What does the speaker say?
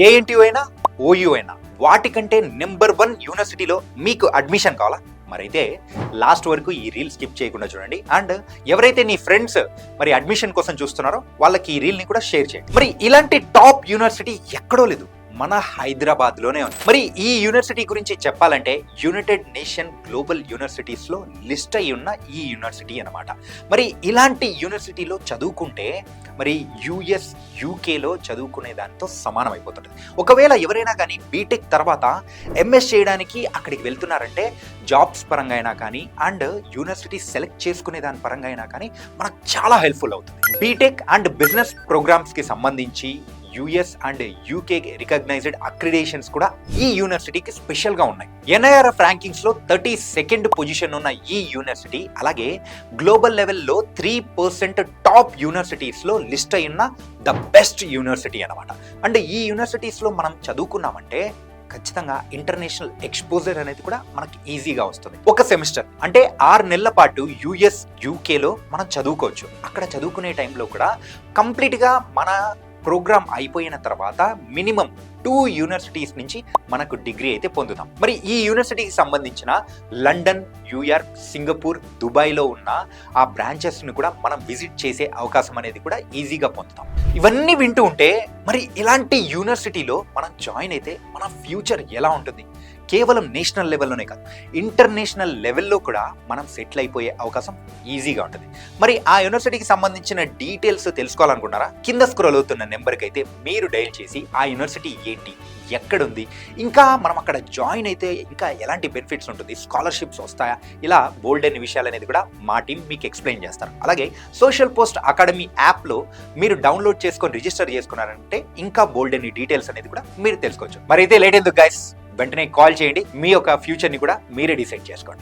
JNTU అయినా OU అయినా వాటికంటే నెంబర్ 1 యూనివర్సిటీలో మీకు అడ్మిషన్ కావాలా? మరైతే లాస్ట్ వరకు ఈ రీల్ స్కిప్ చేయకుండా చూడండి. అండ్ ఎవరైతే నీ ఫ్రెండ్స్ మరి అడ్మిషన్ కోసం చూస్తున్నారో వాళ్ళకి ఈ రీల్ని కూడా షేర్ చేయండి. మరి ఇలాంటి టాప్ యూనివర్సిటీ ఎక్కడో లేదు, మన హైదరాబాద్లోనే ఉంది. మరి ఈ యూనివర్సిటీ గురించి చెప్పాలంటే యునైటెడ్ నేషన్ గ్లోబల్ యూనివర్సిటీస్లో లిస్ట్ అయి ఉన్న ఈ యూనివర్సిటీ అనమాట. మరి ఇలాంటి యూనివర్సిటీలో చదువుకుంటే మరి యుఎస్ యూకేలో చదువుకునే దానితో సమానం అయిపోతుంది. ఒకవేళ ఎవరైనా కానీ బీటెక్ తర్వాత ఎంఎస్ చేయడానికి అక్కడికి వెళ్తున్నారంటే జాబ్స్ పరంగా అయినా కానీ అండ్ యూనివర్సిటీ సెలెక్ట్ చేసుకునే దాని పరంగా అయినా కానీ మనకు చాలా హెల్ప్ఫుల్ అవుతుంది. బీటెక్ అండ్ బిజినెస్ ప్రోగ్రామ్స్కి సంబంధించి US and UK recognised accreditations కూడా ఈ యూనివర్సిటీకి స్పెషల్గా ఉన్నాయి. ఎన్ఐఆర్ఎఫ్ ర్యాంకింగ్స్ లో 32nd పొజిషన్ ఉన్న ఈ యూనివర్సిటీ అలాగే గ్లోబల్ లెవెల్లో 3% టాప్ యూనివర్సిటీస్ లో లిస్ట్ అయిన ద బెస్ట్ యూనివర్సిటీ అనమాట. అండ్ ఈ యూనివర్సిటీస్ లో మనం చదువుకున్నామంటే ఖచ్చితంగా ఇంటర్నేషనల్ ఎక్స్పోజర్ అనేది కూడా మనకి ఈజీగా వస్తుంది. ఒక సెమిస్టర్ అంటే 6 నెలల పాటు యుఎస్ యూకేలో మనం చదువుకోవచ్చు. అక్కడ చదువుకునే టైంలో కూడా కంప్లీట్గా మన ప్రోగ్రామ్ అయిపోయిన తర్వాత మినిమం 2 యూనివర్సిటీస్ నుంచి మనకు డిగ్రీ అయితే పొందుతాం. మరి ఈ యూనివర్సిటీకి సంబంధించిన లండన్, న్యూయార్క్, సింగపూర్, దుబాయ్లో ఉన్న ఆ బ్రాంచెస్ని కూడా మనం విజిట్ చేసే అవకాశం అనేది కూడా ఈజీగా పొందుతాం. ఇవన్నీ వింటూ ఉంటే మరి ఇలాంటి యూనివర్సిటీలో మనం జాయిన్ అయితే మన ఫ్యూచర్ ఎలా ఉంటుంది? కేవలం నేషనల్ లెవెల్లోనే కాదు, ఇంటర్నేషనల్ లెవెల్లో కూడా మనం సెటిల్ అయిపోయే అవకాశం ఈజీగా ఉంటుంది. మరి ఆ యూనివర్సిటీకి సంబంధించిన డీటెయిల్స్ తెలుసుకోవాలనుకున్నారా? కింద స్క్రోల్ అవుతున్న నెంబర్కి అయితే మీరు డయల్ చేసి ఆ యూనివర్సిటీ ఏంటి, ఎక్కడుంది, ఇంకా మనం అక్కడ జాయిన్ అయితే ఇంకా ఎలాంటి బెనిఫిట్స్ ఉంటుంది, స్కాలర్షిప్స్ వస్తాయా, ఇలా బోల్డ్ అనే విషయాలు అనేది కూడా మా టీం మీకు ఎక్స్ప్లెయిన్ చేస్తారు. అలాగే సోషల్ పోస్ట్ అకాడమీ యాప్లో మీరు డౌన్లోడ్ చేసుకొని రిజిస్టర్ చేసుకున్నారంటే ఇంకా బోల్డ్ అనే డీటెయిల్స్ అనేది కూడా మీరు తెలుసుకోవచ్చు. మరి అయితే లేట్ ఎందుకు గైస్, వెంటనే కాల్ చేయండి. మీ యొక్క ఫ్యూచర్ని కూడా మీరే డిసైడ్ చేసుకోండి.